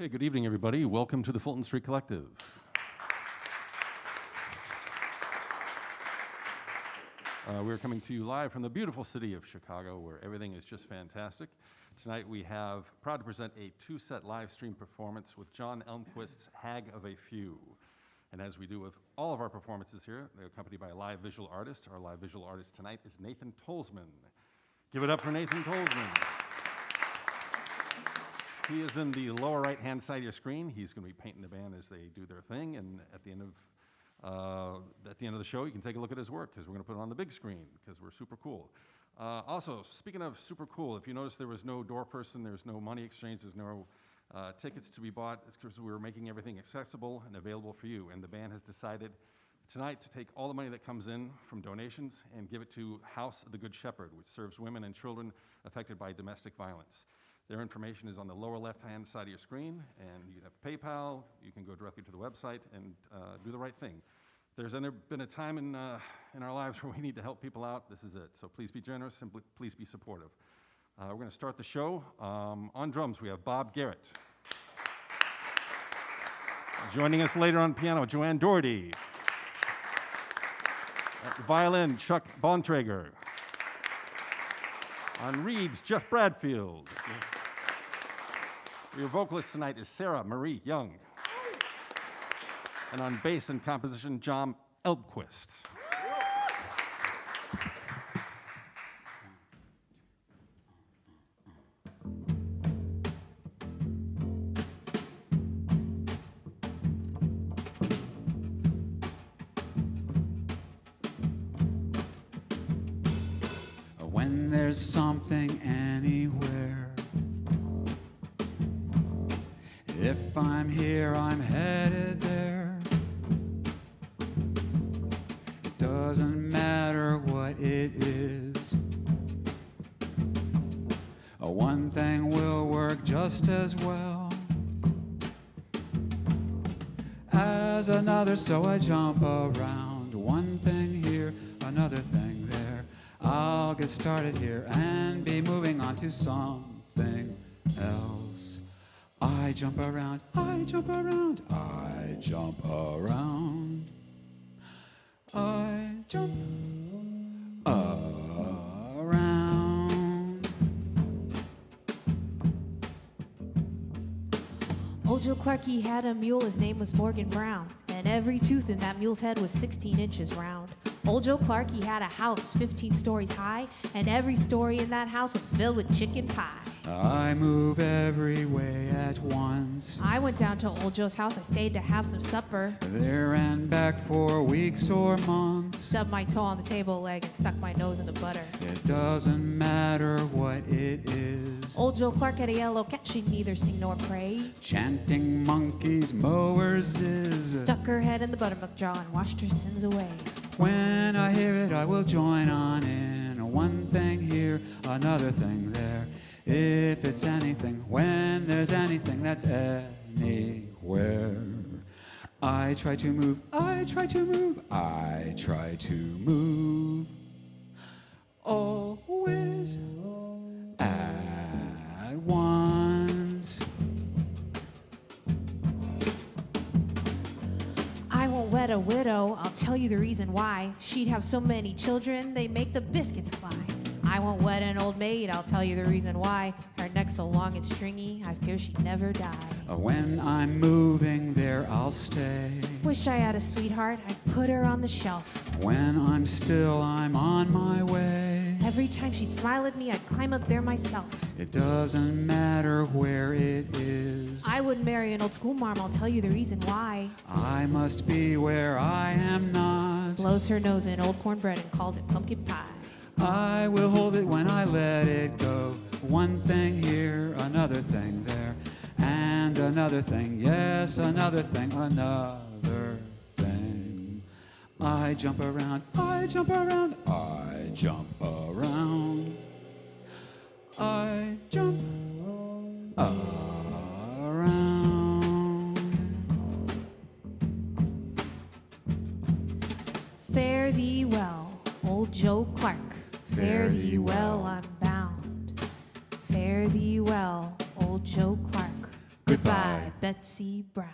Okay, good evening, everybody. Welcome to the Fulton Street Collective. We're coming to you live from the beautiful city of Chicago, where everything is just fantastic. Tonight we have proud to present a two-set live stream performance with John Elmquist's HAG of a Few. And as we do with all of our performances here, they're accompanied by a live visual artist. Our live visual artist tonight is Nathan Tolzmann. Give it up for Nathan Tolzmann. He is in the lower right-hand side of your screen. He's going to be painting the band as they do their thing, and at the end of the show, you can take a look at his work because we're going to put it on the big screen because we're super cool. Also, speaking of super cool, if you notice there was no door person, there's no money exchange, there's no tickets to be bought. It's because we were making everything accessible and available for you, and the band has decided tonight to take all the money that comes in from donations and give it to House of the Good Shepherd, which serves women and children affected by domestic violence. Their information is on the lower left-hand side of your screen, and you have PayPal. You can go directly to the website and do the right thing. There's been a time in our lives where we need to help people out. This is it. So please be generous and please be supportive. We're going to start the show. On drums, we have Bob Garrett. Joining us later on piano, Ann Daugherty. Violin, Chuck Bontrager. On reeds, Geof Bradfield. Yes. Your vocalist tonight is Sarah Marie Young. And on bass and composition, John Elmquist. When there's something anywhere, if I'm here, I'm headed there. It doesn't matter what it is. One thing will work just as well as another, so I jump around. One thing here, another thing there. I'll get started here and be moving on to something else. I jump around, I jump around, I jump around. I jump around. Old Joe Clark, he had a mule, his name was Morgan Brown, and every tooth in that mule's head was 16 inches round. Old Joe Clark, he had a house 15 stories high, and every story in that house was filled with chicken pie. I move every way at once. I went down to Old Joe's house, I stayed to have some supper. There and back for weeks or months. Stubbed my toe on the table leg and stuck my nose in the butter. It doesn't matter what it is. Old Joe Clark had a yellow cat, she'd neither sing nor pray. Chanting monkeys, mowers is. Stuck her head in the buttermilk jar and washed her sins away. When I hear it, I will join on in. One thing here, another thing there. If it's anything, when there's anything that's anywhere. I try to move, I try to move, I try to move. Always at once. I won't wed a widow, I'll tell you the reason why. She'd have so many children, they make the biscuits fly. I won't wed an old maid, I'll tell you the reason why. Her neck's so long and stringy, I fear she'd never die. When I'm moving there, I'll stay. Wish I had a sweetheart, I'd put her on the shelf. When I'm still, I'm on my way. Every time she'd smile at me, I'd climb up there myself. It doesn't matter where it is. I wouldn't marry an old school marm, I'll tell you the reason why. I must be where I am not. Blows her nose in old cornbread and calls it pumpkin pie. I will hold it when I let it go. One thing here, another thing there. And another thing, yes, another thing, another thing. I jump around, I jump around, I jump around. I jump around. Fare thee well, old Joe Clark. Fare thee well, I'm bound. Fare thee well, old Joe Clark. Goodbye. by Betsy Brown.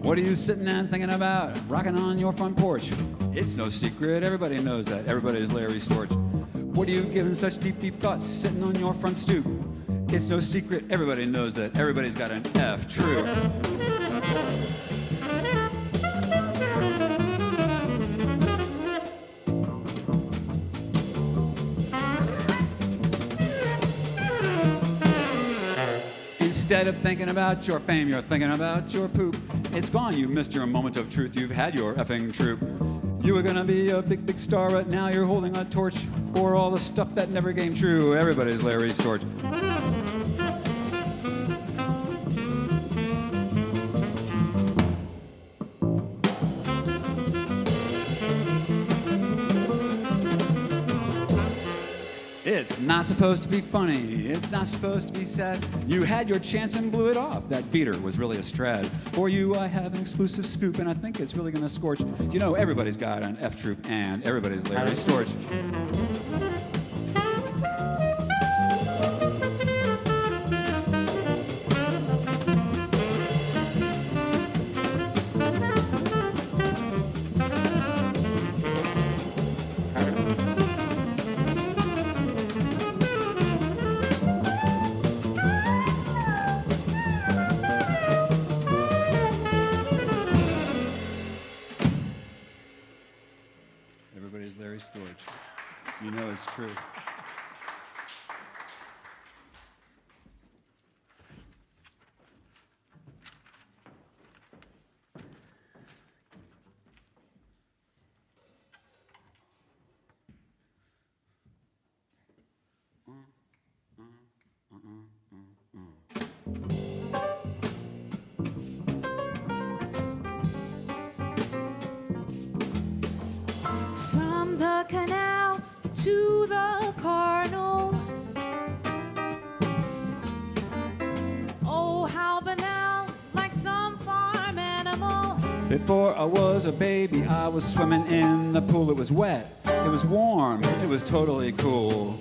What are you sitting and thinking about? Rocking on your front porch. It's no secret, everybody knows that. Everybody's Larry Storch. What are you giving such deep, deep thoughts sitting on your front stoop? It's no secret, everybody knows that. Everybody's got an F, true. Instead of thinking about your fame, you're thinking about your poop. It's gone, you missed your moment of truth, you've had your effing troop. You were gonna be a big, big star, but now you're holding a torch for all the stuff that never came true. Everybody's Larry Storch. It's not supposed to be funny, it's not supposed to be sad. You had your chance and blew it off. That beater was really a strad. For you I have an exclusive scoop and I think it's really gonna scorch. You know everybody's got an F troop and everybody's Larry Storch. Everybody's Larry Storch. You know it's true. From the canal to the Cardinal. Oh, how banal, like some farm animal. Before I was a baby, I was swimming in the pool. It was wet, it was warm, it was totally cool.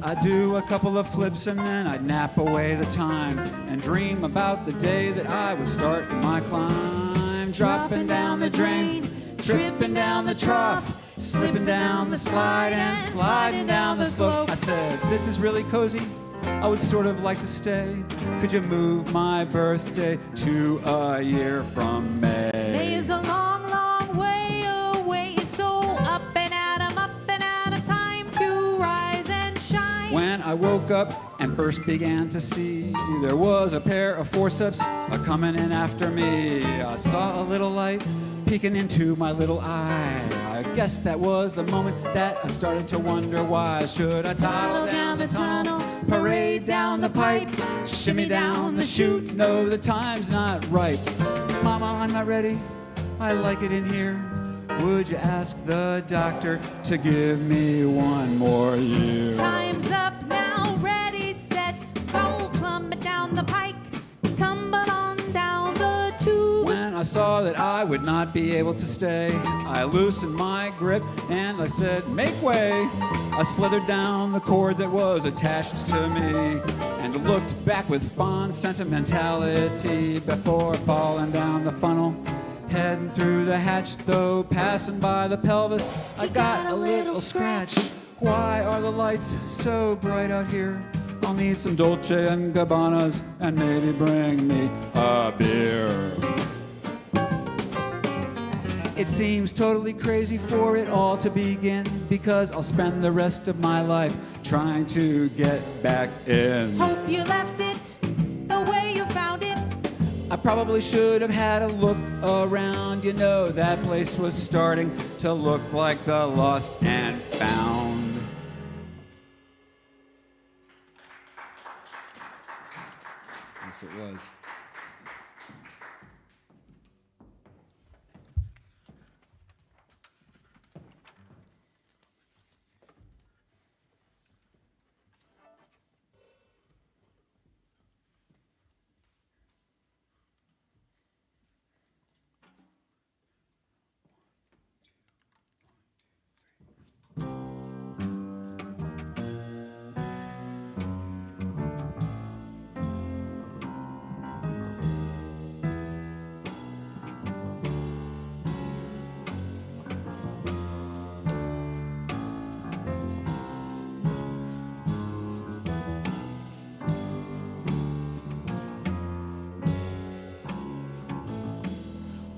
I'd do a couple of flips and then I'd nap away the time and dream about the day that I would start my climb. Dropping down the drain, tripping down the trough, slipping down the slide and sliding down the slope. I said, this is really cozy, I would sort of like to stay. Could you move my birthday to a year from May? May is a long, long way away, so up and at 'em, time to rise and shine. When I woke up and first began to see, there was a pair of forceps a-coming in after me. I saw a little light peeking into my little eye. I guess that was the moment that I started to wonder why. Should I toddle down the tunnel, parade down the pipe, shimmy down the chute? No, the time's not right. Mama, I'm not ready, I like it in here. Would you ask the doctor to give me one more year? Time's up now, ready, set, go, plummet down the pike, tumble on down the tube. When I saw that I would not be able to stay, I loosened my grip and I said, make way. I slithered down the cord that was attached to me and looked back with fond sentimentality before falling down the funnel. Heading through the hatch, though passing by the pelvis, I got a little scratch. Why are the lights so bright out here? I'll need some Dolce and Gabbanas and maybe bring me a beer. It seems totally crazy for it all to begin, because I'll spend the rest of my life trying to get back in. Hope you left it the way you found it. I probably should have had a look around. You know, that place was starting to look like the lost and found. Yes, it was.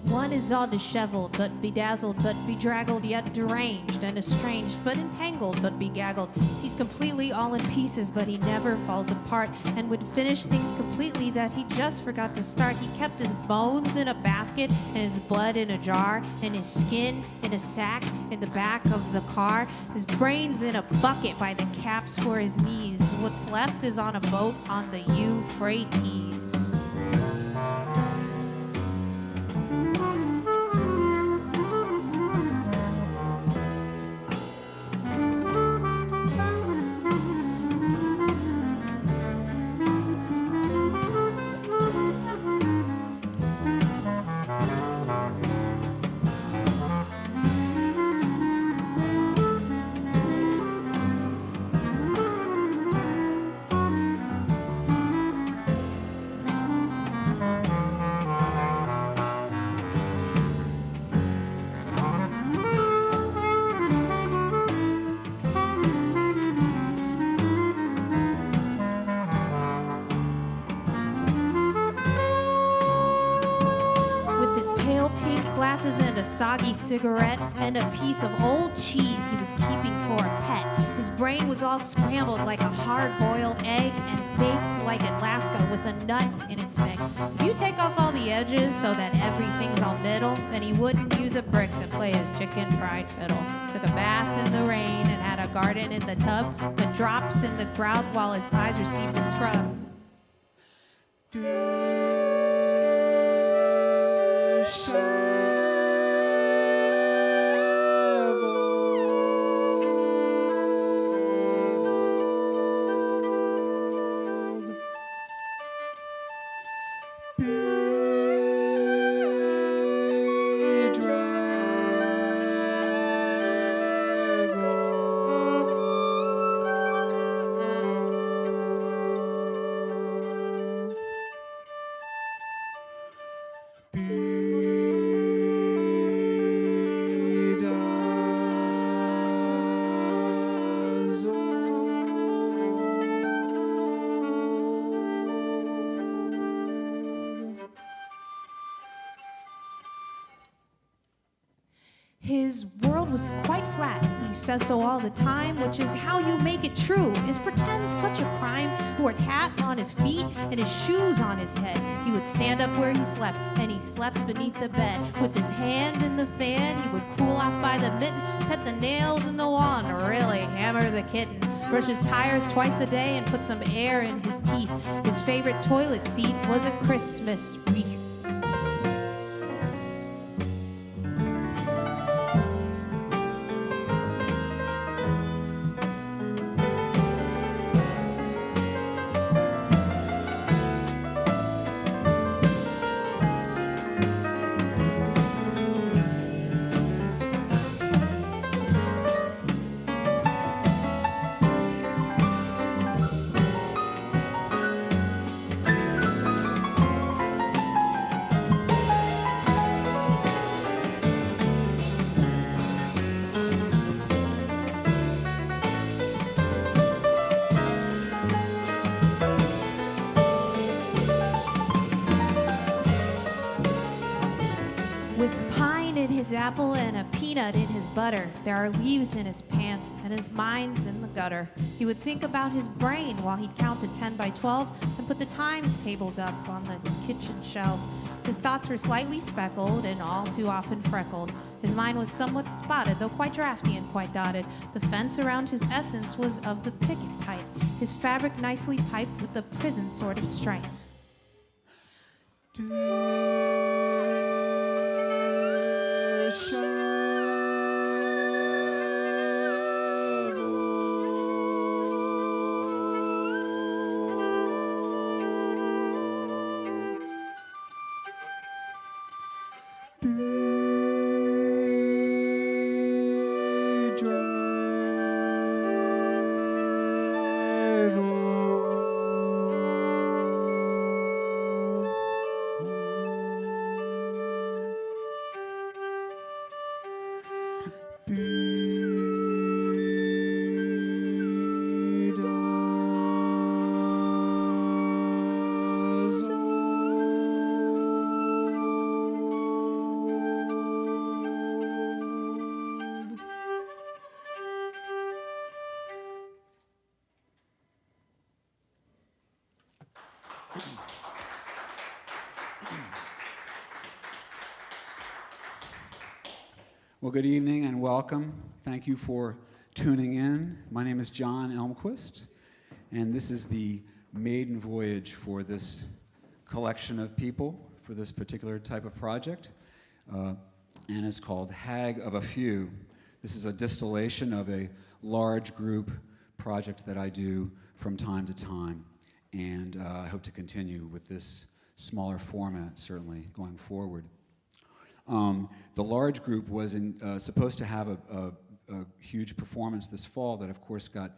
One is all disheveled, but bedazzled, but bedraggled, yet deranged, and estranged, but entangled, but begaggled. He's completely all in pieces, but he never falls apart, and would finish things completely that he just forgot to start. He kept his bones in a basket, and his blood in a jar, and his skin in a sack in the back of the car, his brains in a bucket by the caps for his knees. What's left is on a boat on the Euphrates. And a soggy cigarette and a piece of old cheese he was keeping for a pet. His brain was all scrambled like a hard-boiled egg and baked like Alaska with a nut in its meg. If you take off all the edges so that everything's all middle, then he wouldn't use a brick to play his chicken fried fiddle. Took a bath in the rain and had a garden in the tub, but drops in the grout while his eyes received a scrub. His world was quite flat. He says so all the time, which is how you make it true. Is pretend such a crime? He wore his hat on his feet and his shoes on his head. He would stand up where he slept, and he slept beneath the bed. With his hand in the fan, he would cool off by the mitten, pet the nails in the wall, and really hammer the kitten. Brush his tires twice a day and put some air in his teeth. His favorite toilet seat was a Christmas wreath. in his apple and a peanut in his butter. There are leaves in his pants and his mind's in the gutter. He would think about his brain while he'd count to 10 by 12s and put the times tables up on the kitchen shelves. His thoughts were slightly speckled and all too often freckled. His mind was somewhat spotted, though quite drafty and quite dotted. The fence around his essence was of the picket type, his fabric nicely piped with the prison sort of stripe. Well, good evening and welcome. Thank you for tuning in. My name is John Elmquist, and this is the maiden voyage for this collection of people for this particular type of project, and it's called HAG of a Few. This is a distillation of a large group project that I do from time to time, and I hope to continue with this smaller format, certainly, going forward. The large group was supposed to have a huge performance this fall that, of course, got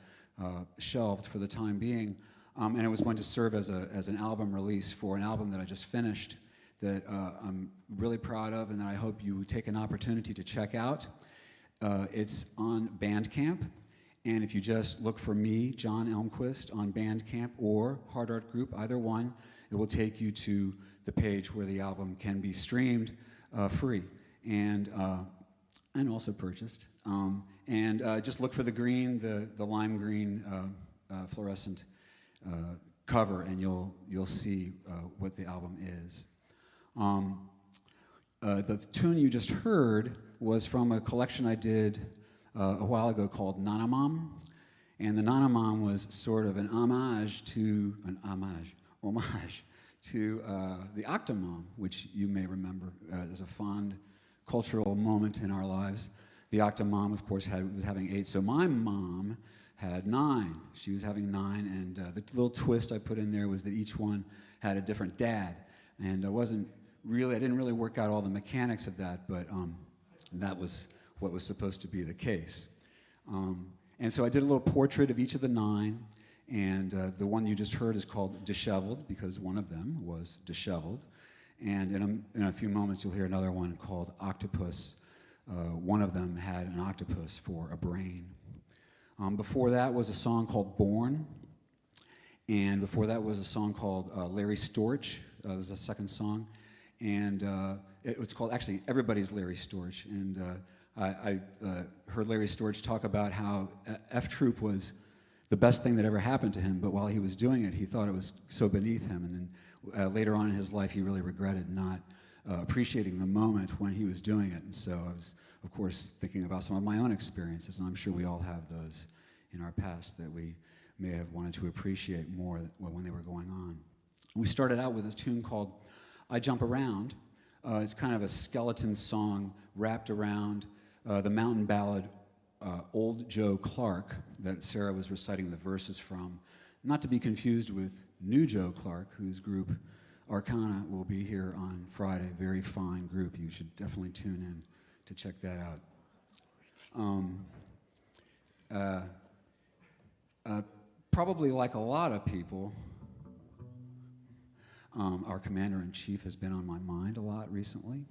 shelved for the time being, and it was going to serve as an album release for an album that I just finished that I'm really proud of and that I hope you take an opportunity to check out. It's on Bandcamp, and if you just look for me, John Elmquist, on Bandcamp or HardArt Group, either one, it will take you to the page where the album can be streamed free and also purchased. Just look for the green, the lime green fluorescent cover, and you'll see what the album is. The tune you just heard was from a collection I did a while ago called Nanamam, and the Nanamam was sort of an homage to the Octomom, which you may remember as a fond cultural moment in our lives. The Octomom, of course, was having 8, so my mom had 9. She was having 9, and the little twist I put in there was that each one had a different dad, and I didn't really work out all the mechanics of that, but that was what was supposed to be the case. And so I did a little portrait of each of the 9, and the one you just heard is called Disheveled, because one of them was disheveled. And in a few moments, you'll hear another one called Octpus. One of them had an octopus for a brain. Before that was a song called Born. And before that was a song called Larry Storch. It was the second song. And it was called, actually, Everybody's Larry Storch. And I heard Larry Storch talk about how F Troop was the best thing that ever happened to him, but while he was doing it, he thought it was so beneath him. And then later on in his life, he really regretted not appreciating the moment when he was doing it. And so I was, of course, thinking about some of my own experiences, and I'm sure we all have those in our past that we may have wanted to appreciate more when they were going on. We started out with a tune called I Jump Around. It's kind of a skeleton song wrapped around the mountain ballad Old Joe Clark that Sarah was reciting the verses from, not to be confused with New Joe Clark, whose group Arcana will be here on Friday. Very fine group. You should definitely tune in to check that out. Probably like a lot of people, our commander-in-chief has been on my mind a lot recently.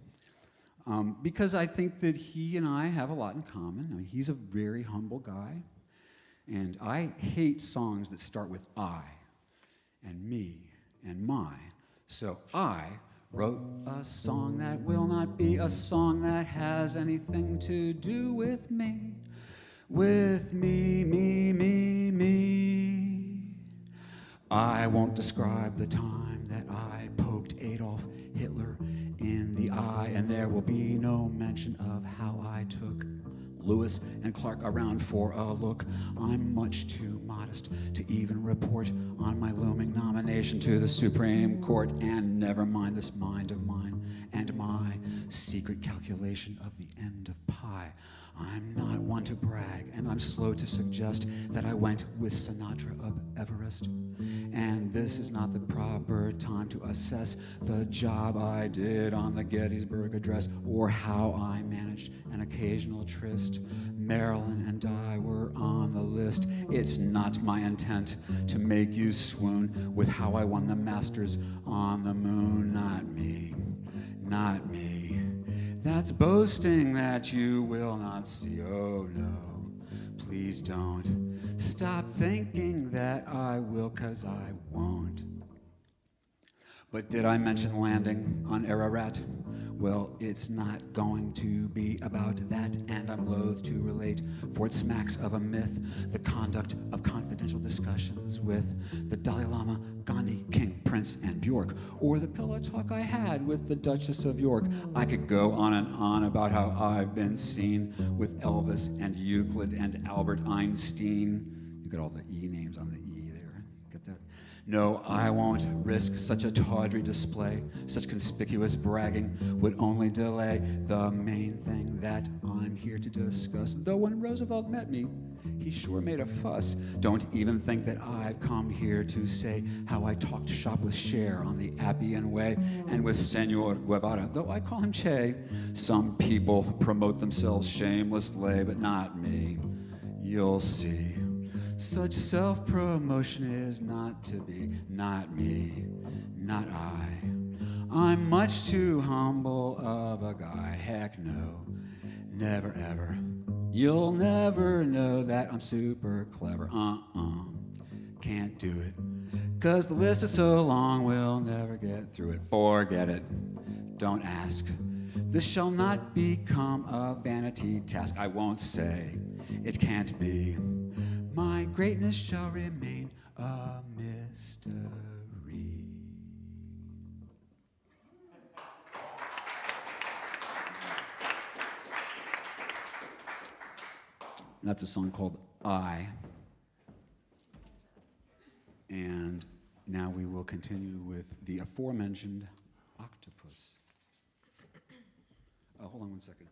Because I think that he and I have a lot in common. I mean, he's a very humble guy, and I hate songs that start with I, and me, and my. So I Wrote a song that will not be a song that has anything to do with me. With me, me, me, me. I won't describe the time that I poked Adolf Hitler in the eye, and there will be no mention of how I took Lewis and Clark around for a look. I'm much too modest to even report on my looming nomination to the Supreme Court, and never mind this mind of mine and my secret calculation of the end of pi. I'm not one to brag, and I'm slow to suggest that I went with Sinatra up Everest. And this is not the proper time to assess the job I did on the Gettysburg Address, or how I managed an occasional tryst. Marilyn and I were on the list. It's not my intent to make you swoon with how I won the Masters on the moon. Not me, not me. That's boasting that you will not see. Oh no, please don't. Stop thinking that I will, 'cause I won't. But did I mention landing on Ararat? Well, it's not going to be about that, and I'm loath to relate, for it smacks of a myth, the conduct of confidential discussions with the Dalai Lama, Gandhi, King, Prince, and Bjork, or the pillow talk I had with the Duchess of York. I could go on and on about how I've been seen with Elvis and Euclid and Albert Einstein. You got all the E names on the E there. Get that? No, I won't risk such a tawdry display. Such conspicuous bragging would only delay the main thing that I'm here to discuss. Though when Roosevelt met me, he sure made a fuss. Don't even think that I've come here to say how I talked shop with Cher on the Appian Way, and with Senor Guevara, though I call him Che. Some people promote themselves shamelessly, but not me. You'll see. Such self-promotion is not to be. Not me, not I. I'm much too humble of a guy. Heck no, never ever. You'll never know that I'm super clever. Can't do it. 'Cause the list is so long, we'll never get through it. Forget it. Don't ask. This shall not become a vanity task. I won't say it can't be. My greatness shall remain a mystery. That's a song called I. And now we will continue with the aforementioned Octpus. Hold on one second.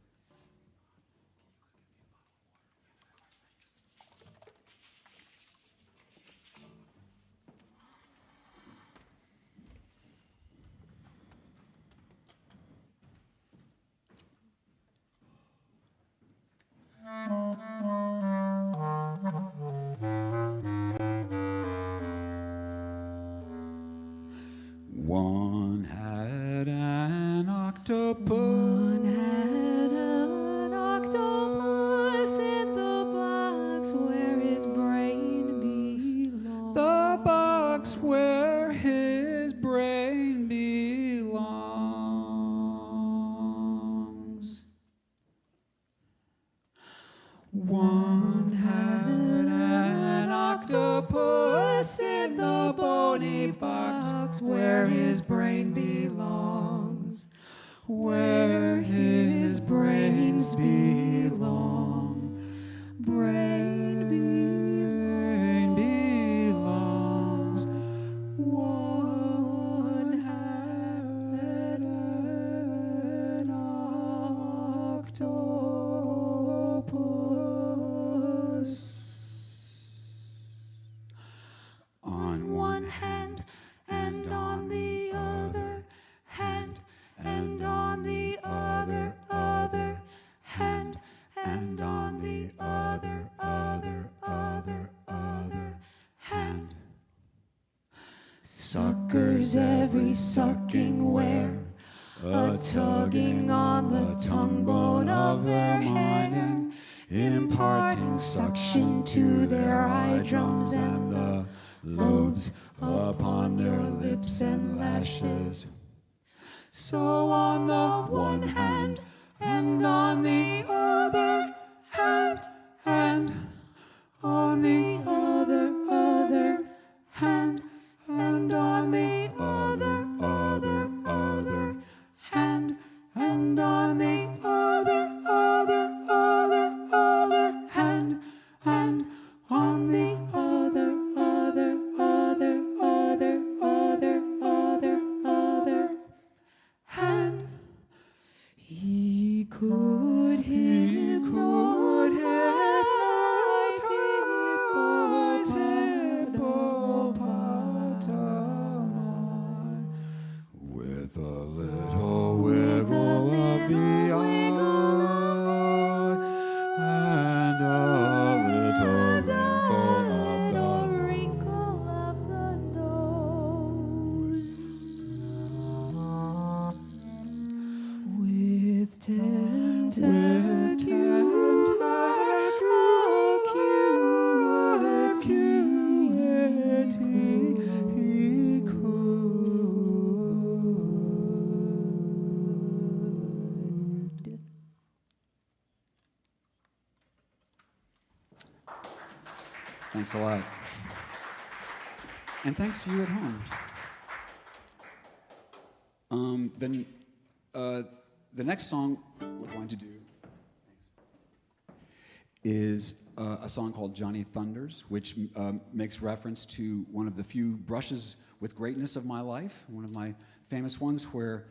One had an octopus. One had an octopus in the box where his brain belongs. The box where his brain belongs. One had an octopus in the bony box where his brain belongs. Where his brains belong. Brain belongs. One had an octopus. On one hand, and on the other hand, and on the other hand, and on the other hand. Suckers every sucking where, a tugging on the tongue bone of their hair, imparting suction to their eye drums and the lobes upon their lips and lashes. So on the one hand, and on the other hand, and on the other hand, and on the other hand, and on the other hand, and on the other hand. He could hypnotize hippopotami with a little wiggle of the eye and a little wrinkle of the nose. With Thanks a lot. And thanks to you at home. The next song we're going to do is a song called Johnny Thunders, which makes reference to one of the few brushes with greatness of my life, one of my famous ones, where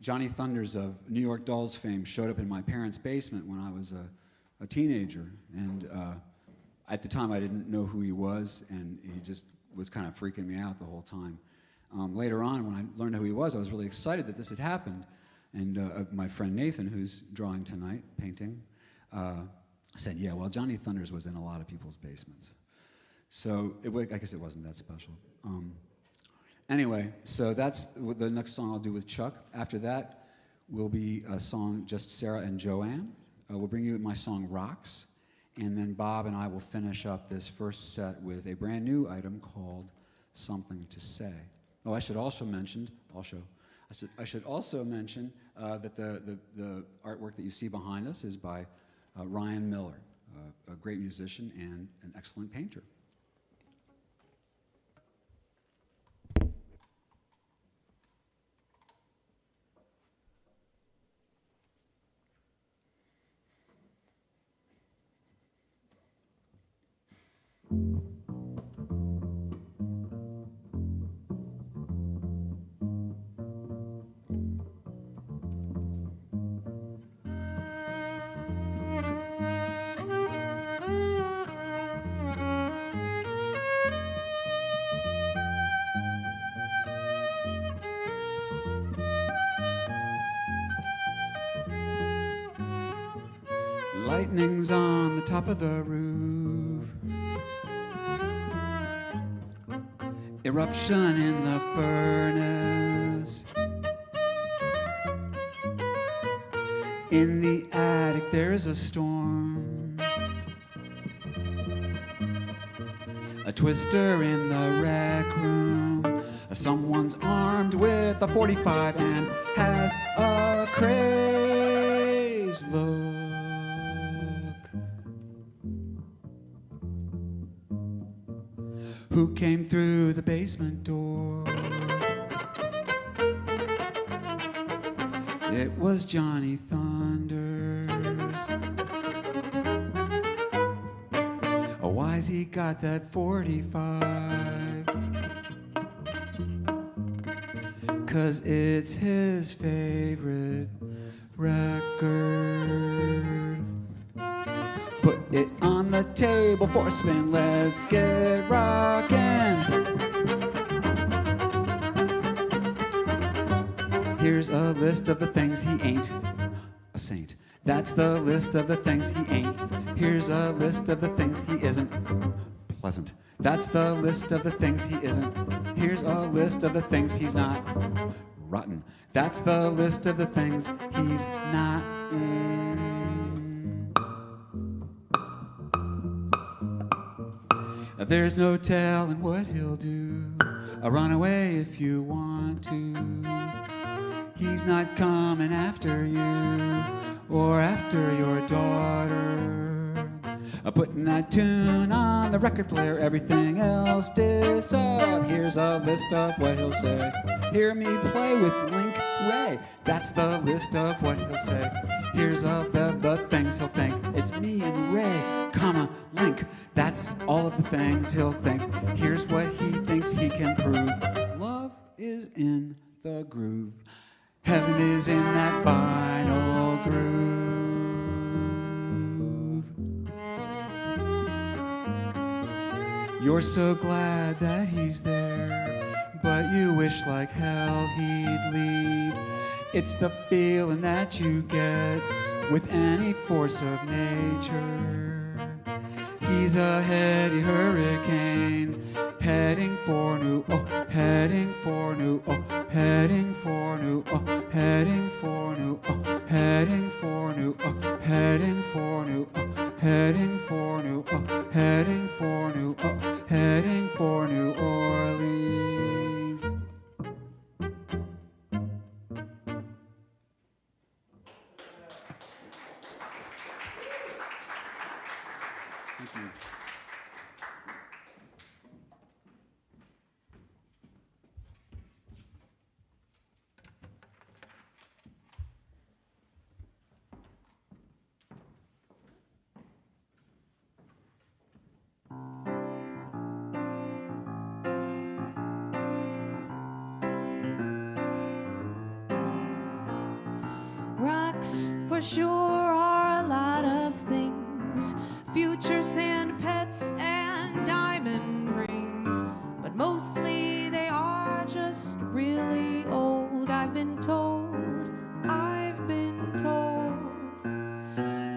Johnny Thunders of New York Dolls fame showed up in my parents' basement when I was a teenager. And at the time, I didn't know who he was, and he just was kind of freaking me out the whole time. Later on, when I learned who he was, I was really excited that this had happened. And my friend Nathan, who's drawing tonight, painting, said, yeah, well, Johnny Thunders was in a lot of people's basements. So I guess it wasn't that special. Anyway, so that's the next song I'll do with Chuck. After that will be a song just Sarah and Joanne. We'll bring you my song Rocks. And then Bob and I will finish up this first set with a brand new item called Something to Say. Oh, I should also mention that the artwork that you see behind us is by Ryan Miller, a great musician and an excellent painter. Lightning's on the top of the roof. Eruption in the furnace. In the attic there's a storm. A twister in the rec room. Someone's armed with a 45 and has a crazed look. Who came through the basement door? It was Johnny Thunders. Oh, why's he got that 45? 'Cause it's his favorite record. Put it on the table for a spin, let's get rockin'. Here's a list of the things he ain't. A saint. That's the list of the things he ain't. Here's a list of the things he isn't. Pleasant. That's the list of the things he isn't. Here's a list of the things he's not. Rotten. That's the list of the things he's not. There's no telling what he'll do. Run away if you want to. He's not coming after you or after your daughter. Putting that tune on the record player, everything else disappears. A list of what he'll say. Hear me play with Link Ray. That's the list of what he'll say. Here's all the things he'll think. It's me and Ray, comma, Link. That's all of the things he'll think. Here's what he thinks he can prove. Love is in the groove. Heaven is in that final groove. You're so glad that he's there, but you wish like hell he'd leave. It's the feeling that you get with any force of nature. He's a heady hurricane, heading for New, oh, heading for New, oh, heading for New, oh, heading for New, oh, heading for New, oh, heading for New, oh, heading for New, oh, heading for New, oh, heading for New Orleans. Thank you. Rocks for sure are a lot of things, future sand pets and diamond rings, but mostly they are just really old. I've been told.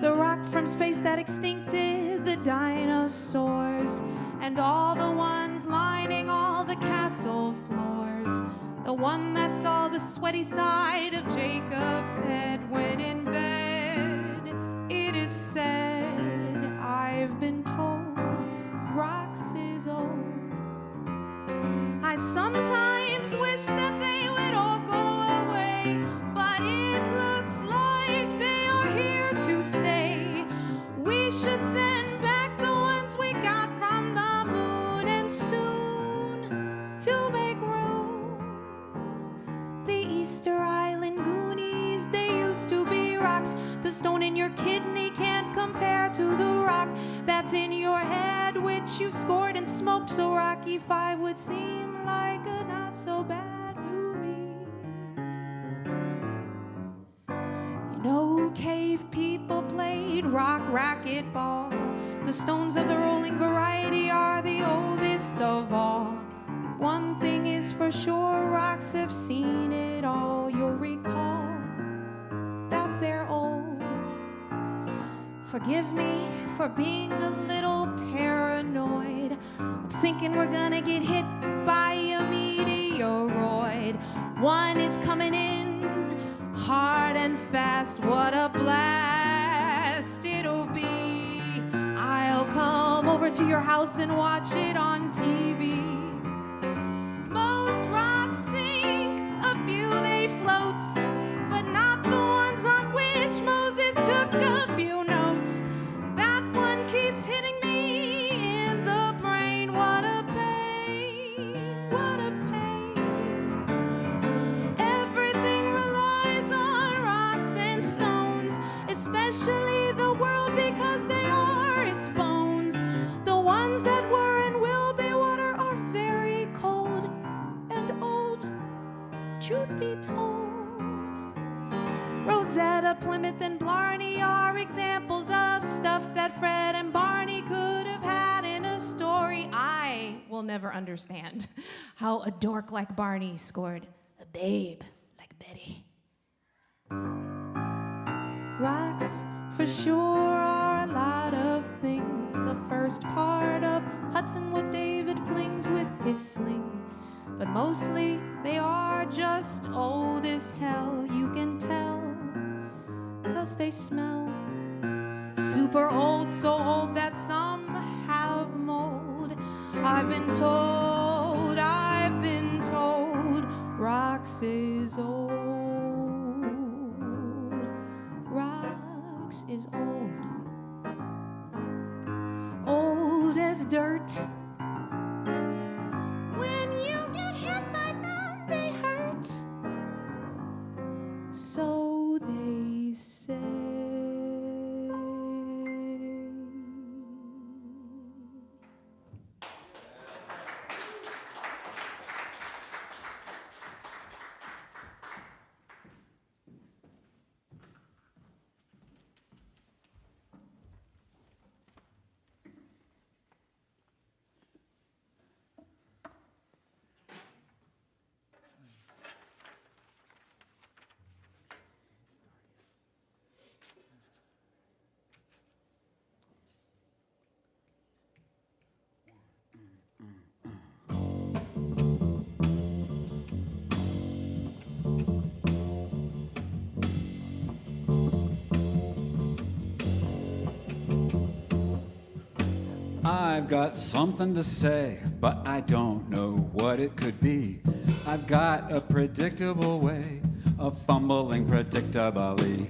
The rock from space that extincted the dinosaurs, and all the ones lining all the castle floors. The one that saw the sweaty side of Jacob's head when in bed. It is said, I've been told, rocks is old. I sometimes wish that they would all go away, but it looks like they are here to stay. We should send back the ones we got from the moon, and soon to make room. The Easter Island Goonies, they used to be rocks. The stone in your kidney can't compare to the rock that's in your head, which you scored and smoked, so Rocky 5 would seem like a not so bad movie. You know, cave people played rock racquetball. The stones of the rolling variety are the oldest of all. One thing is for sure, rocks have seen it all. You'll recall that they're old. Forgive me for being a little paranoid. I'm thinking we're gonna get hit by a meteoroid. One is coming in hard and fast. What a blast it'll be. I'll come over to your house and watch it on TV. Most rocks sink, a few they float, but not the ones on which Moses took a few notes. That one keeps hitting me in the brain. What a pain, what a pain. Everything relies on rocks and stones, especially the world, because they are its bones. The ones that were and will be water are very cold and old, truth be told. Rosetta, Plymouth, and Blarney are examples of stuff that Fred and Barney could have had in a story. I will never understand how a dork like Barney scored a babe like Betty. Rocks for sure are a lot of things. The first part of Hudson, what David flings with his sling. But mostly they are just old as hell. You can tell, 'cause they smell super old, so old that some have mold. I've been told, rocks is old. is old, old as dirt. When you get hit by them, they hurt. So they say. I've got something to say, but I don't know what it could be. I've got a predictable way of fumbling predictably.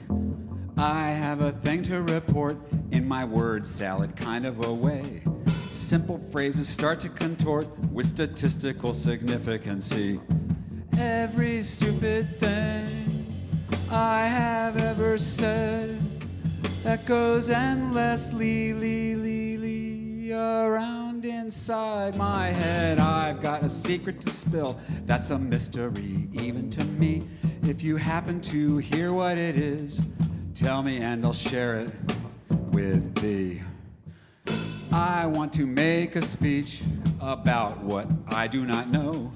I have a thing to report in my word salad kind of a way. Simple phrases start to contort with statistical significancy. Every stupid thing I have ever said that goes endlessly around inside my head. I've got a secret to spill that's a mystery even to me. If you happen to hear what it is, tell me and I'll share it with thee. I want to make a speech about what I do not know.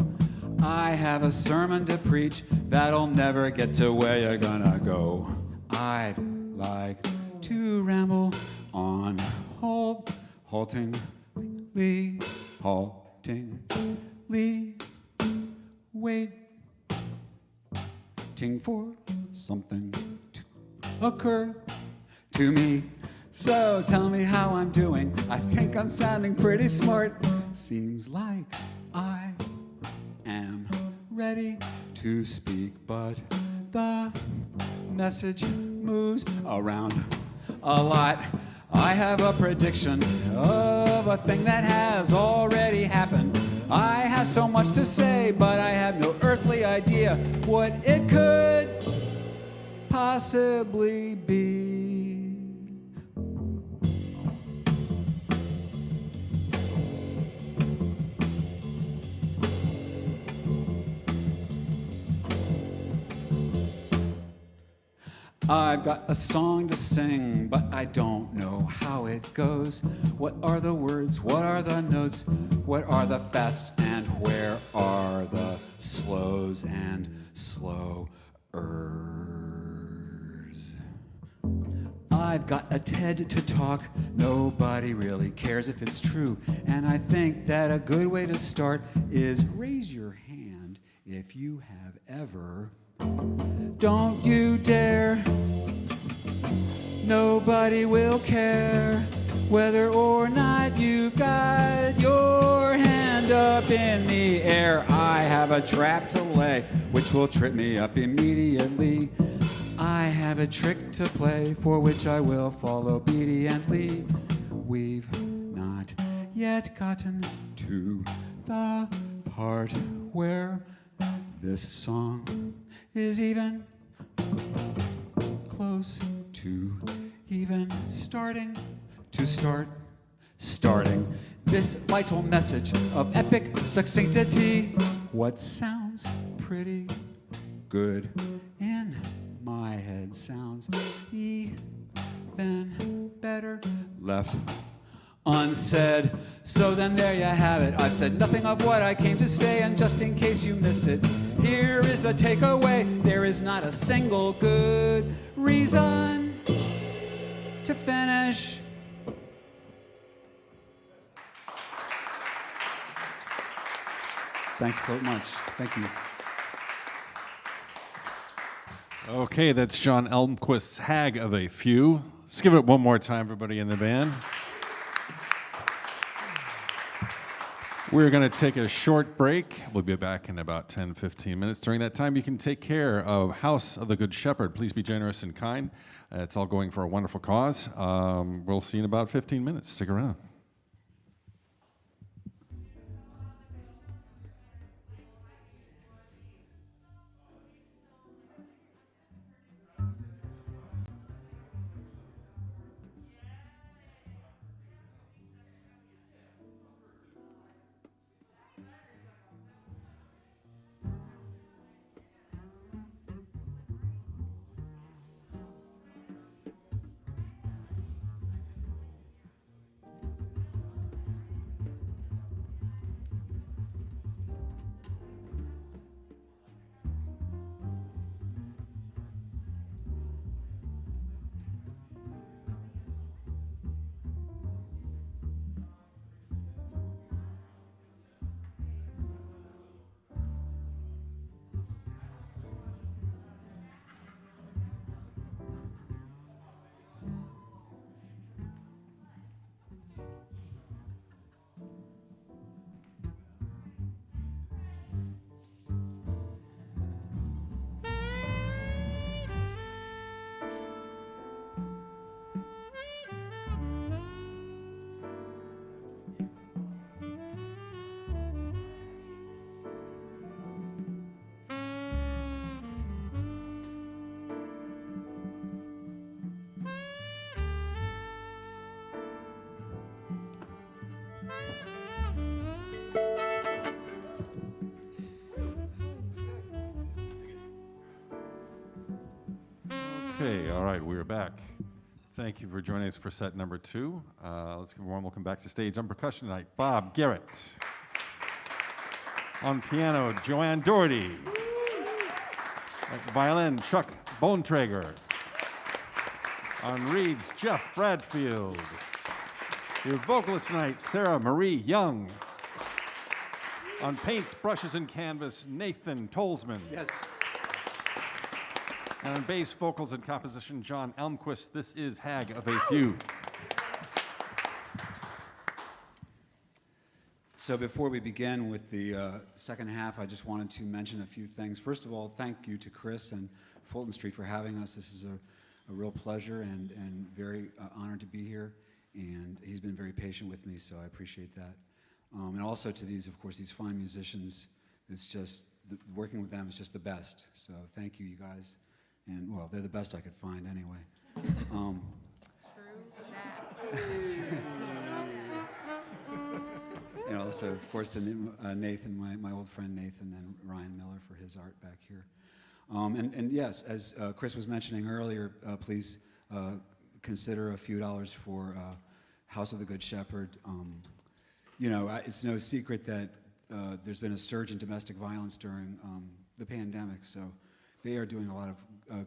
I have a sermon to preach that'll never get to where you're gonna go. I'd like to ramble on, haltingly, waiting for something to occur to me. So tell me how I'm doing. I think I'm sounding pretty smart. Seems like I am ready to speak, but the message moves around a lot. I have a prediction of a thing that has already happened. I have so much to say, but I have no earthly idea what it could possibly be. I've got a song to sing, but I don't know how it goes. What are the words? What are the notes? What are the fasts and where are the slows and slowers? I've got a TED to talk. Nobody really cares if it's true. And I think that a good way to start is raise your hand if you have ever. Don't you dare. Nobody will care whether or not you've got your hand up in the air. I have a trap to lay, which will trip me up immediately. I have a trick to play, for which I will fall obediently. We've not yet gotten to the part where this song is even close to even starting this vital message of epic succinctity. What sounds pretty good in my head sounds even better left unsaid. So then there you have it. I've said nothing of what I came to say, and just in case you missed it, here is the takeaway. There is not a single good reason to finish. Thanks so much. Thank you. Okay, that's John Elmquist's HAG of a Few. Let's give it one more time, everybody in the band. We're going to take a short break. We'll be back in about 10, 15 minutes. During that time, you can take care of House of the Good Shepherd. Please be generous and kind. It's all going for a wonderful cause. We'll see you in about 15 minutes. Stick around. Okay, all right, we're back. Thank you for joining us for set number 2. Let's give a warm welcome back to stage. On percussion tonight, Bob Garrett. On piano, Ann Daugherty. At violin, Chuck Bontrager. On reeds, Geof Bradfield. Your vocalist tonight, Sarah Marie Young. On paints, brushes, and canvas, Nathan Tolzmann. Yes. And on bass, vocals, and composition, John Elmquist. This is HAG of a Few. So before we begin with the second half, I just wanted to mention a few things. First of all, thank you to Chris and Fulton Street for having us. This is a real pleasure and very honored to be here. And he's been very patient with me, so I appreciate that. And also to these, of course, these fine musicians. It's just, working with them is just the best. So thank you, you guys. And, well, they're the best I could find anyway. True that. And also, of course, to Nathan, my old friend Nathan, and Ryan Miller for his art back here. And yes, as Chris was mentioning earlier, please consider a few dollars for House of the Good Shepherd. You know, it's no secret that there's been a surge in domestic violence during the pandemic, so they are doing a lot of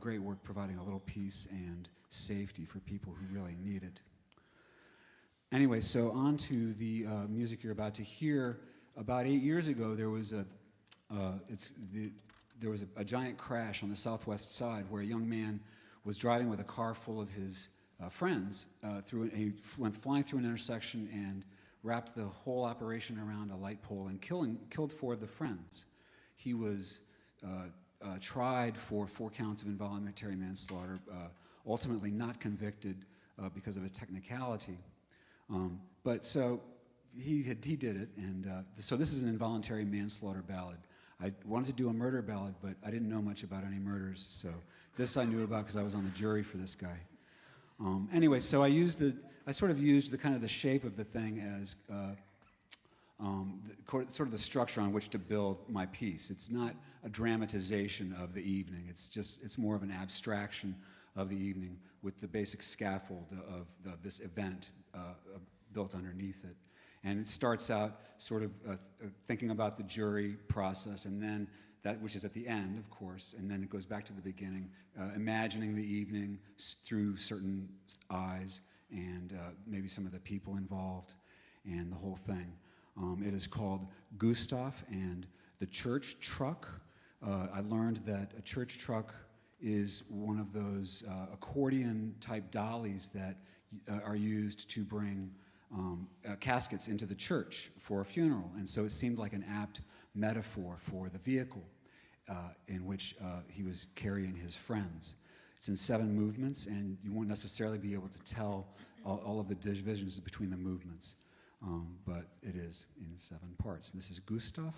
great work providing a little peace and safety for people who really need it. Anyway, so on to the music you're about to hear. About 8 years ago, there was a giant crash on the southwest side where a young man was driving with a car full of his friends. He went flying through an intersection and wrapped the whole operation around a light pole and killed 4 of the friends. He was tried for 4 counts of involuntary manslaughter, ultimately not convicted because of his technicality. But so he did it, and so this is an involuntary manslaughter ballad. I wanted to do a murder ballad, but I didn't know much about any murders, so this I knew about because I was on the jury for this guy. Anyway, so I sort of used the kind of the shape of the thing as sort of the structure on which to build my piece. It's not a dramatization of the evening. It's more of an abstraction of the evening with the basic scaffold of this event built underneath it. And it starts out sort of thinking about the jury process, and then that, which is at the end, of course, and then it goes back to the beginning, imagining the evening through certain eyes and maybe some of the people involved and the whole thing. It is called Gustav and the Church Truck. I learned that a church truck is one of those accordion-type dollies that are used to bring caskets into the church for a funeral. And so it seemed like an apt metaphor for the vehicle in which he was carrying his friends. It's in 7 movements, and you won't necessarily be able to tell all of the divisions between the movements, but it is in 7 parts. And this is Gustav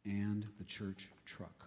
and the church truck.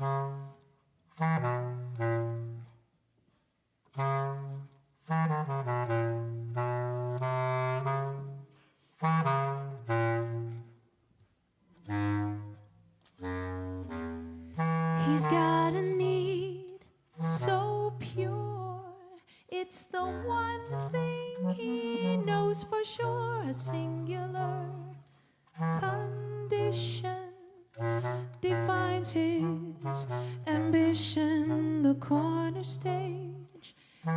He's got a need so pure. It's the one thing he knows for sure. A singular condition defines his ambition. The corner stage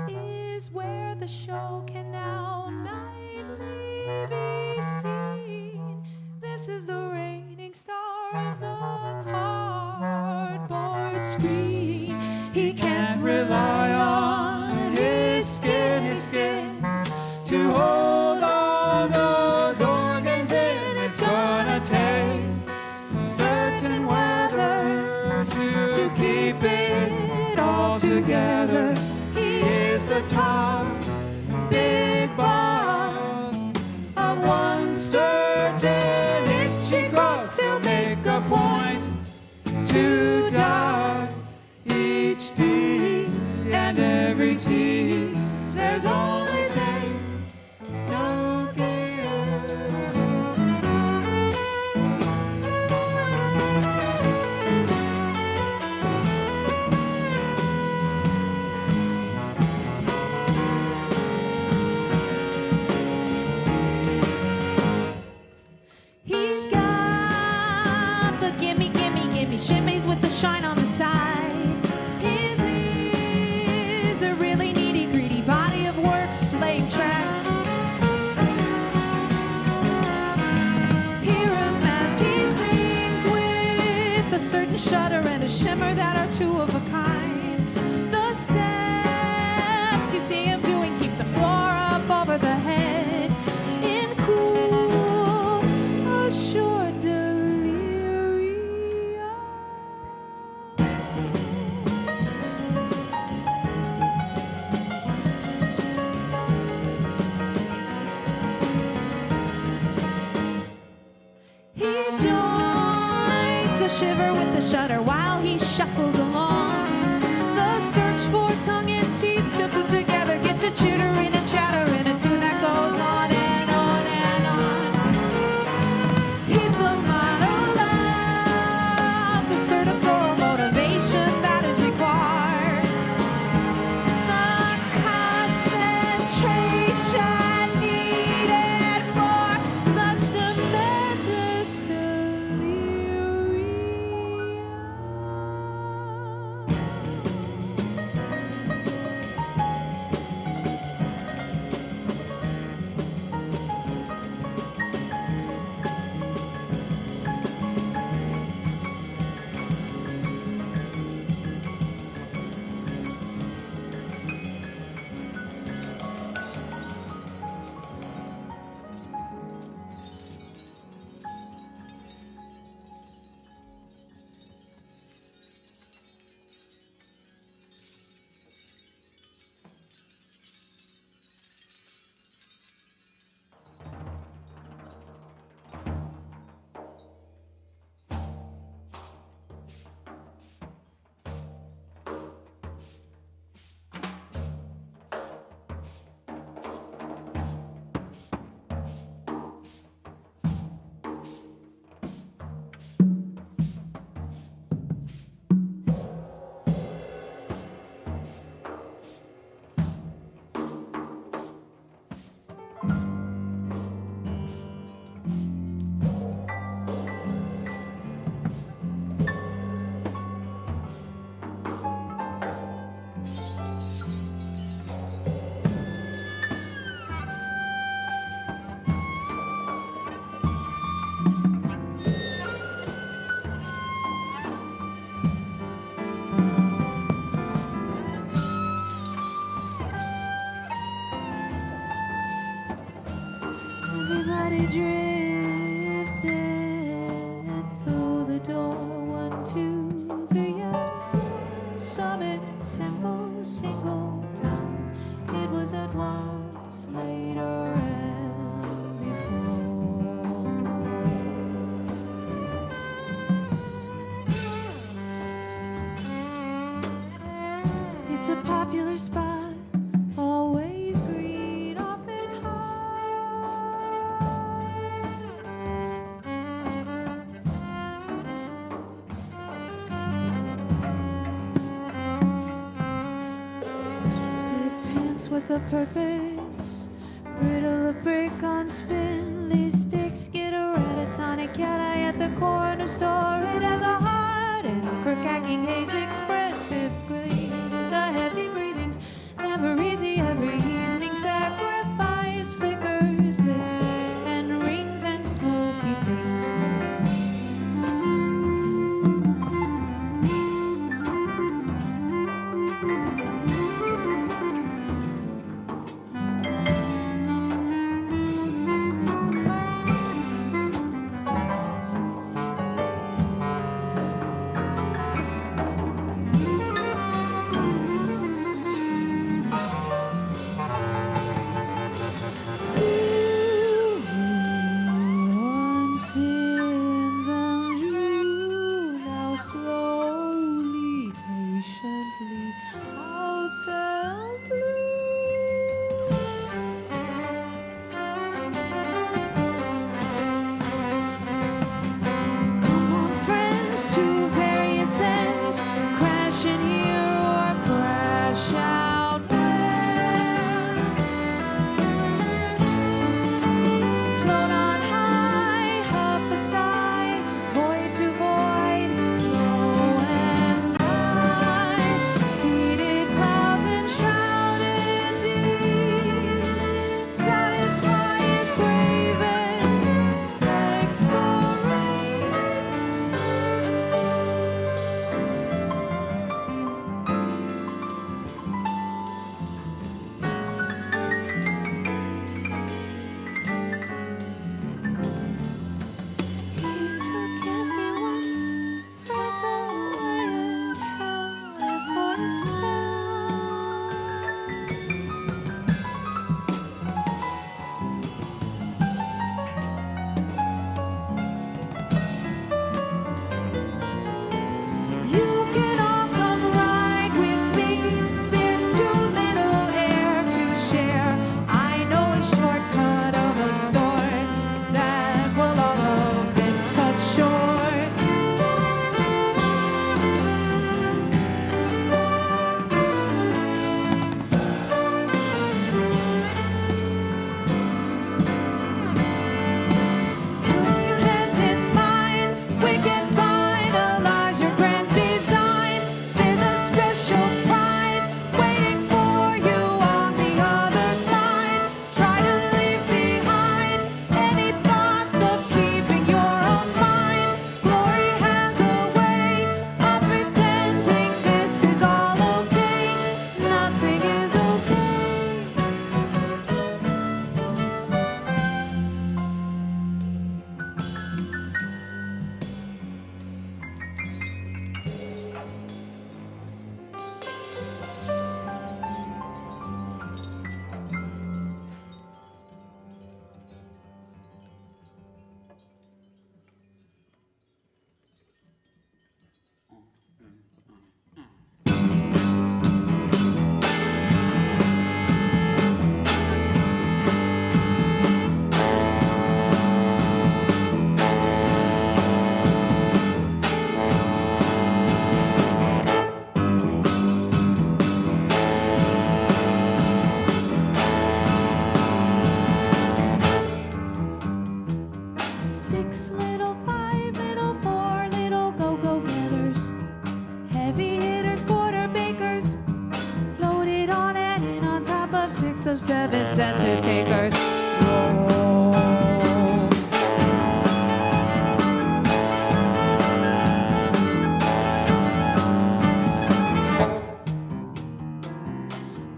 is where the show can now nightly be seen. This is the reigning star of the cardboard screen. He can't rely on his skin to hold all those organs in. It's gonna take certain weather to keep it all together. He is the top big boss of one certain itchy cross. He'll make a point to dot each T and every T. There's only day, no give. He's got the gimme, gimme, gimme shimmies with the shine on the side. His is a really needy, greedy body of work, slaying tracks. Hear him as he sings with a certain shudder and a shimmer that are two of a kind. The steps you see him doing keep the floor up over the head in cool, assured delirium. He joins a shiver with the shudder while he shuffles along. The search for tongue and teeth to put together, get to chittering and chattering, a tune that goes on and on and on. He's the monologue, the sort of thorough motivation that is required. The concentration needed for such tremendous delirium. It's a popular spot, always green, often hot. Good pants with a purpose, brittle a brick on spindly sticks. Get a rat-a-tonic cat eye at the corner store. It has a heart and a crook-hacking haze, expressive grace. The heavy breathings, never easy every evening. Sacrifice flickers, licks and rings and smoky once in them drew, now slowly, patiently out them Come on, friends, to various ends, crash in here or crash out where. Float on high, huff a sigh, void to void, low and high. Seated clouds and shrouded deeds, satisfy his graven exploration. He took everyone's breath away and held it for a spell. You can all come ride with me. There's too little air to share. I know a shortcut of a sort that will all of this cut short. Put your hand in mine, we can finalize your grand design. There's a special pride waiting for you on the other side. Try to leave behind any thoughts of keeping your own mind. Glory has a way of pretending this is all okay. Nothing is okay. Six little, 5 little, 4 little go-go-getters, heavy hitters, quarter bakers, loaded on and in on top of 6 of 7 census takers. Roll.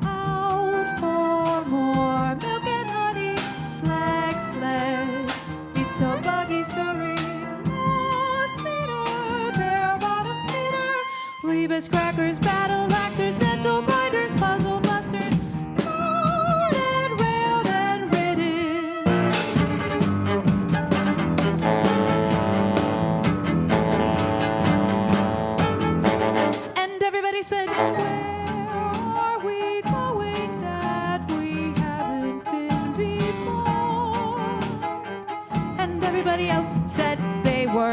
Out for more milk and honey, slag, slag. It's a buggy story. Lost leader, bare bottom feeder, Rebus crackers, battle axers, dental grinders, puzzle busters, loaded, railed, and ridden. And everybody said, where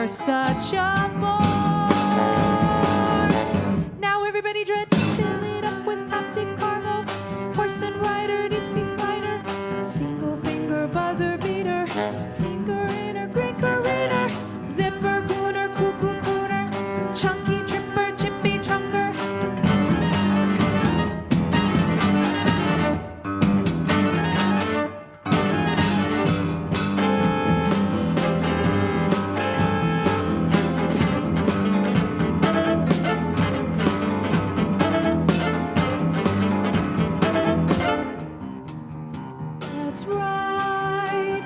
you're such a bore. Now everybody dread to fill it up with haptic cargo. Horse and rider, deep sea slider, single finger buzzer beater, finger inner, great careener, zipper gooner, cuckoo cooner, chunky tripper, chippy trunker. Let's ride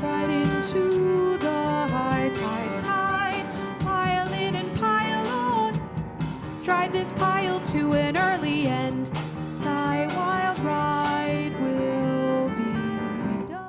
right into the high tide, pile in and pile on, drive this pile to an early end, thy wild ride will be done.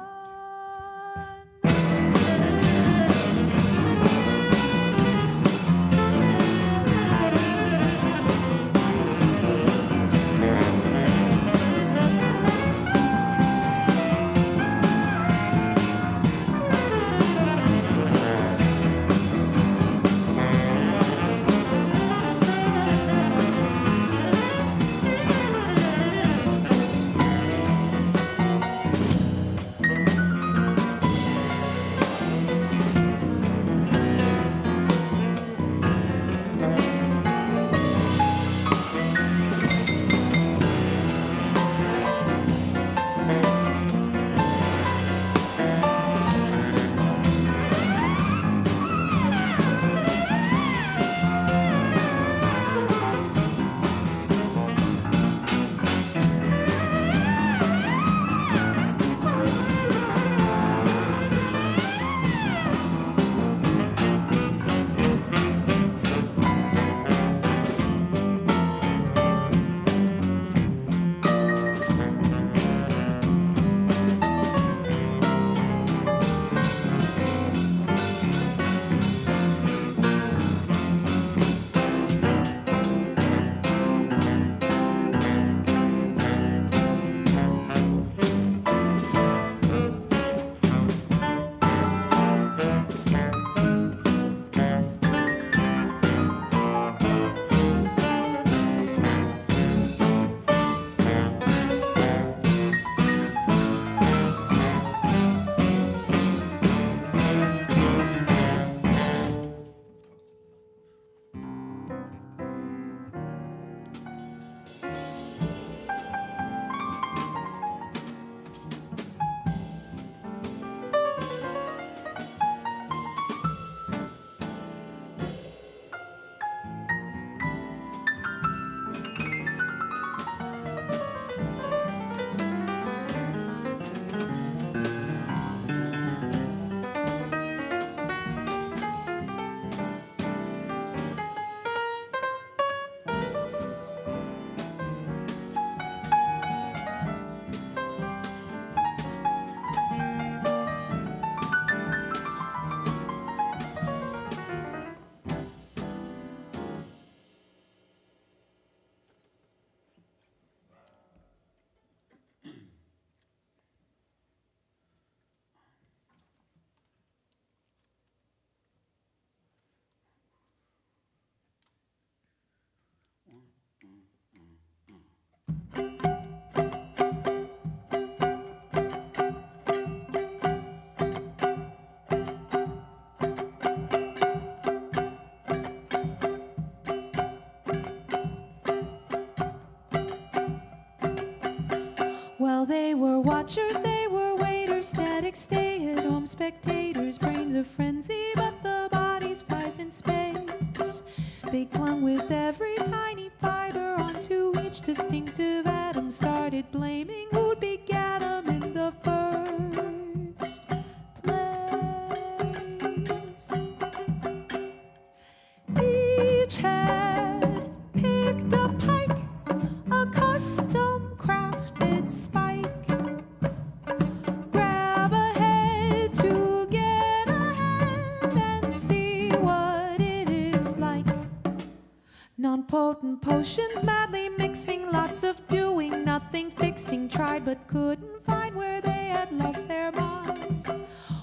Well, they were watchers, they were waiters, static stay-at-home spectators, brains of frenzy, but the bodies flies in space. They clung with every tiny fiber onto each distinctive atom, started blaming who'd begat 'em in the first place. Each had picked a pike, a custom crafted spike. Grab a head to get ahead and see what it is like. Non-potent potions madly mixing, lots of doing, nothing fixing. Tried but couldn't find where they had lost their mind.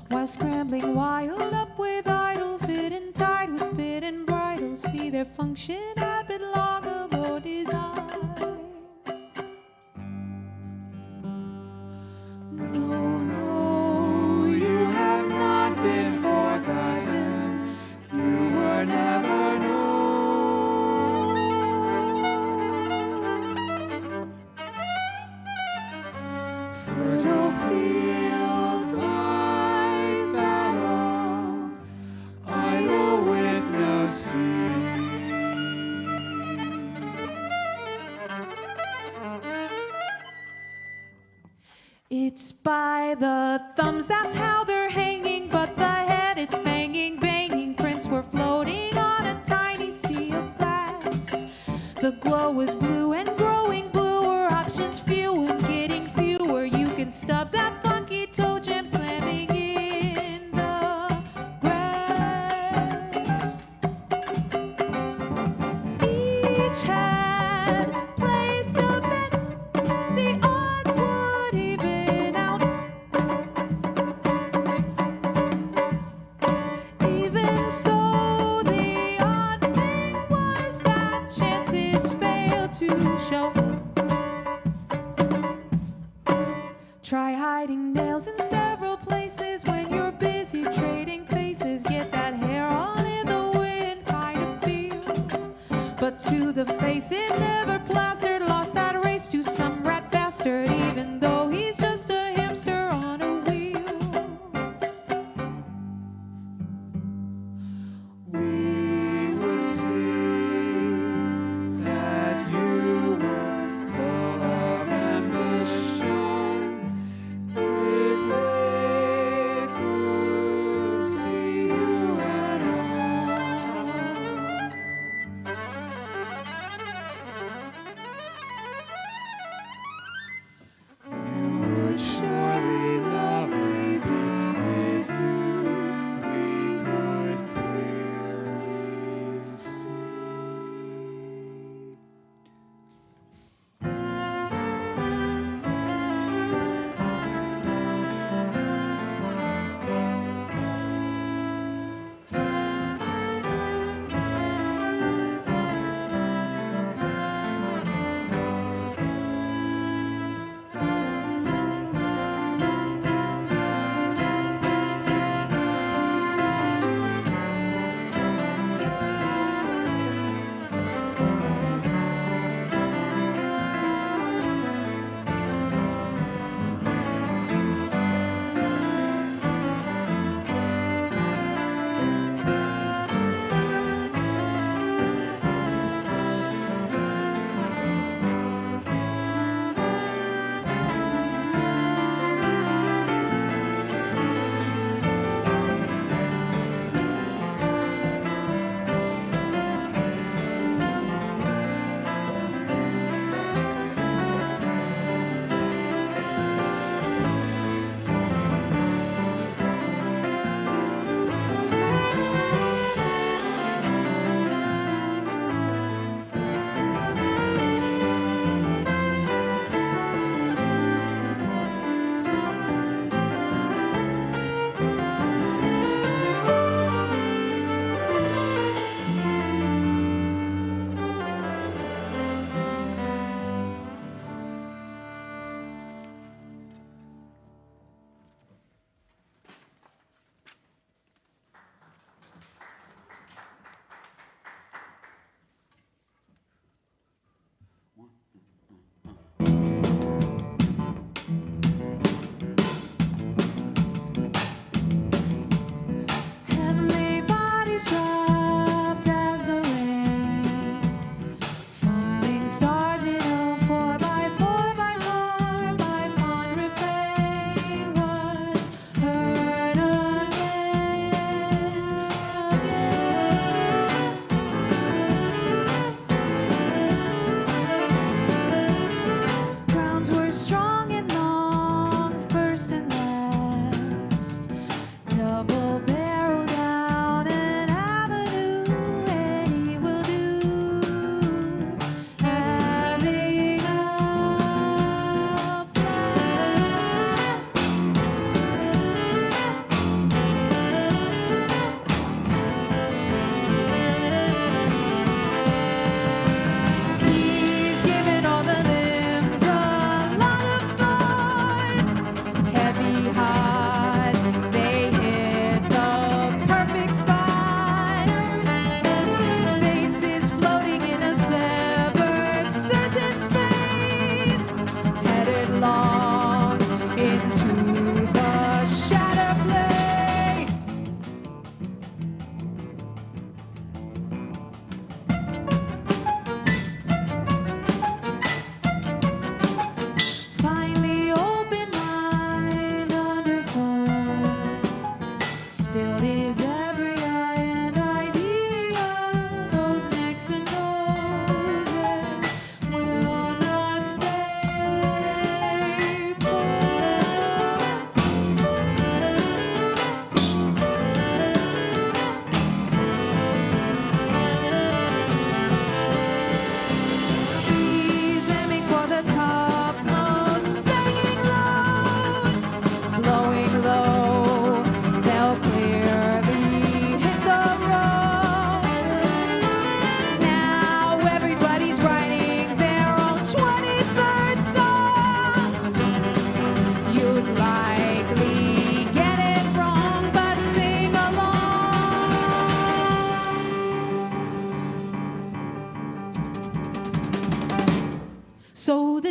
While scrambling Starling wild up with idle, fit and tied with bit and bridle. See their function had been long ago designed. No, no, you have not been forgotten. You were never known. Fertile fields lie fallow, idle with no sea. It's by the thumbs, that's how they're hanging, but the head it's banging, banging. Prints were floating on a tiny sea of glass. The glow was blue and growing bluer, options few and getting fewer. You can stub that funky toe jam slamming in the grass. Each had placed a bet, the odds would even out. Even so, the odd thing was that chances failed to show. Try hiding nails in several places when you're busy trading faces. Get that hair all in the wind kind of feel. But to the face it never plastered. Lost that race to some rat bastard, even though he's just a hamster on a wheel. We will see that you were full of ambition. If they could see you at all.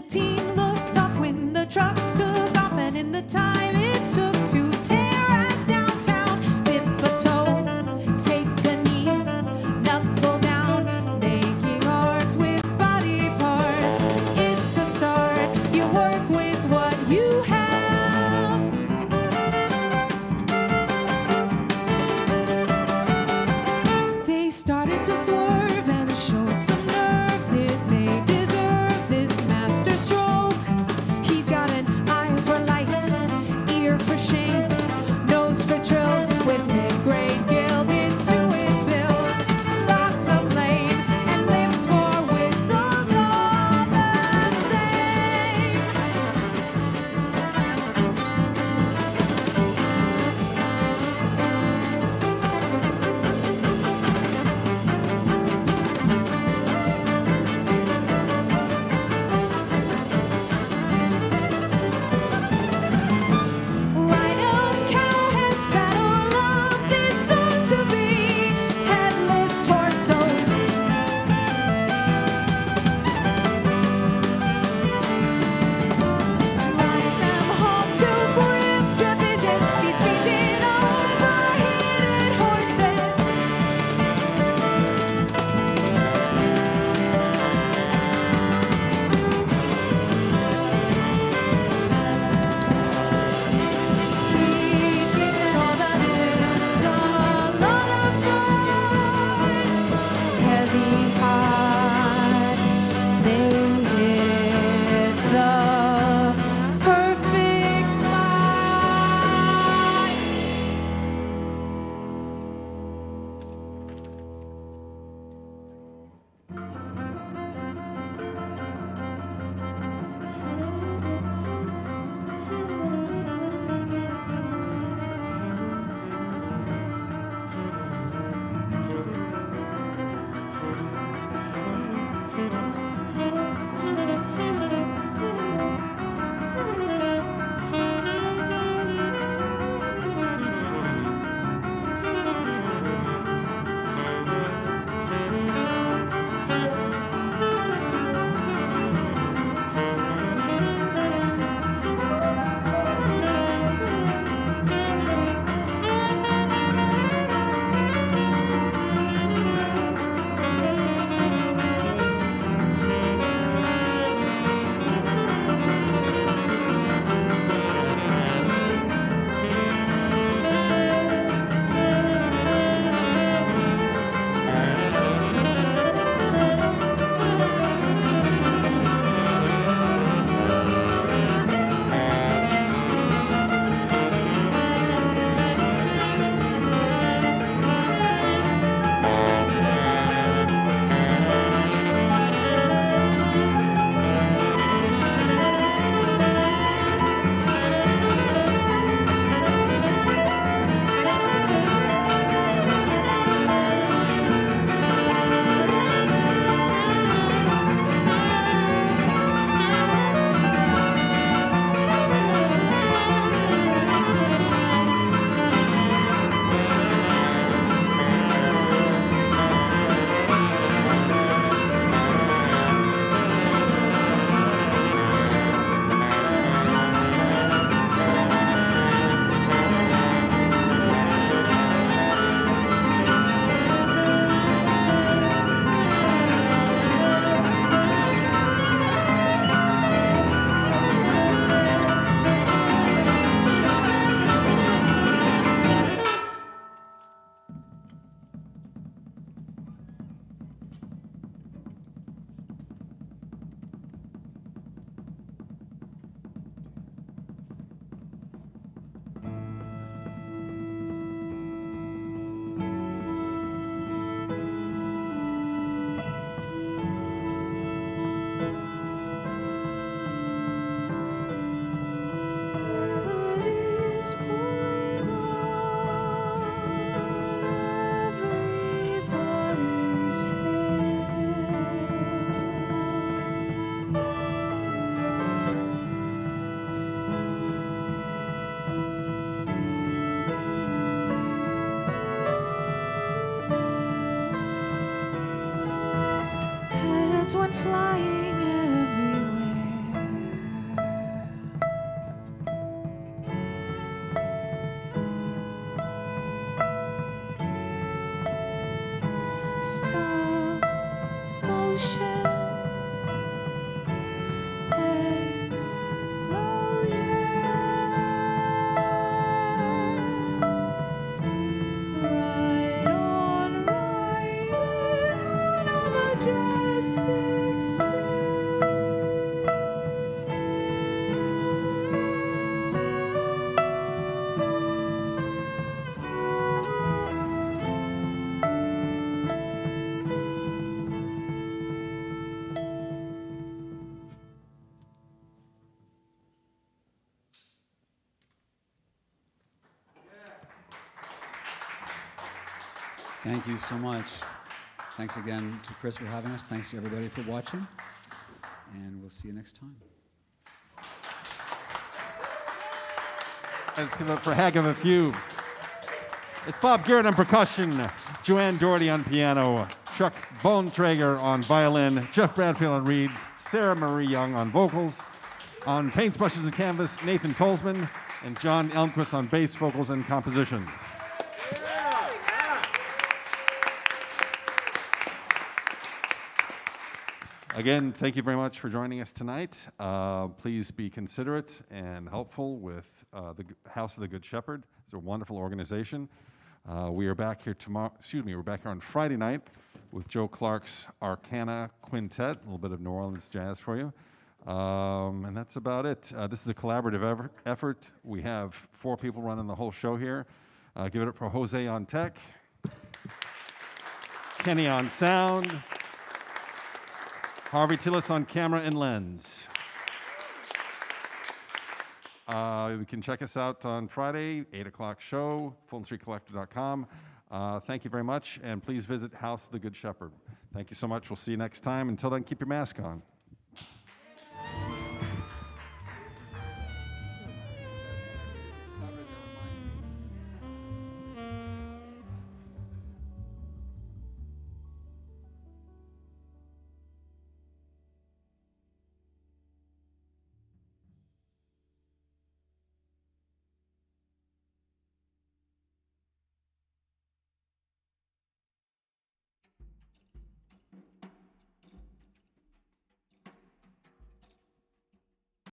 the team looked off when the truck took off, and in the time it took to terrorize downtown, dip a toe, take a knee, knuckle down, making art with body parts. It's a start. You work with what you have. They started to swerve and showed some nerve. Did they deserve this master stroke? He's got an eye for light, ear for shame, nose for trills, with mid-grade gilded to it build, blossom lane, and lips for whistles all the same. Rhino, cowhead, saddle up, this ought to be headless torsos. Ride them home to grip division, these beaten overheated horses. Keeping all the limbs a lot of fun. Heavy heart, they hit the perfect spot. Everybody's pulling on everybody's Heads went flying everywhere. stop motion. Thank you so much. Thanks again to Chris for having us. Thanks to everybody for watching. And we'll see you next time. Let's give it up for HAG of a Few. It's Bob Garrett on percussion, Ann Daugherty on piano, Chuck Bontrager on violin, Geof Bradfield on reeds, Sarah Marie Young on vocals, on paints, brushes, and canvas, Nathan Tolzmann, and John Elmquist on bass, vocals, and composition. Again, thank you very much for joining us tonight. Please be considerate and helpful with the House of the Good Shepherd. It's a wonderful organization. We are back here tomorrow. We're back here on Friday night with Joe Clark's Arcana Quintet, a little bit of New Orleans jazz for you. And that's about it. This is a collaborative effort. We have 4 people running the whole show here. Give it up for Jose on tech, Kenny on sound, Harvey Tillis on camera and lens. You can check us out on Friday, 8 o'clock show, FultonStreetCollective.com. Thank you very much, and please visit House of the Good Shepherd. Thank you so much. We'll see you next time. Until then, keep your mask on.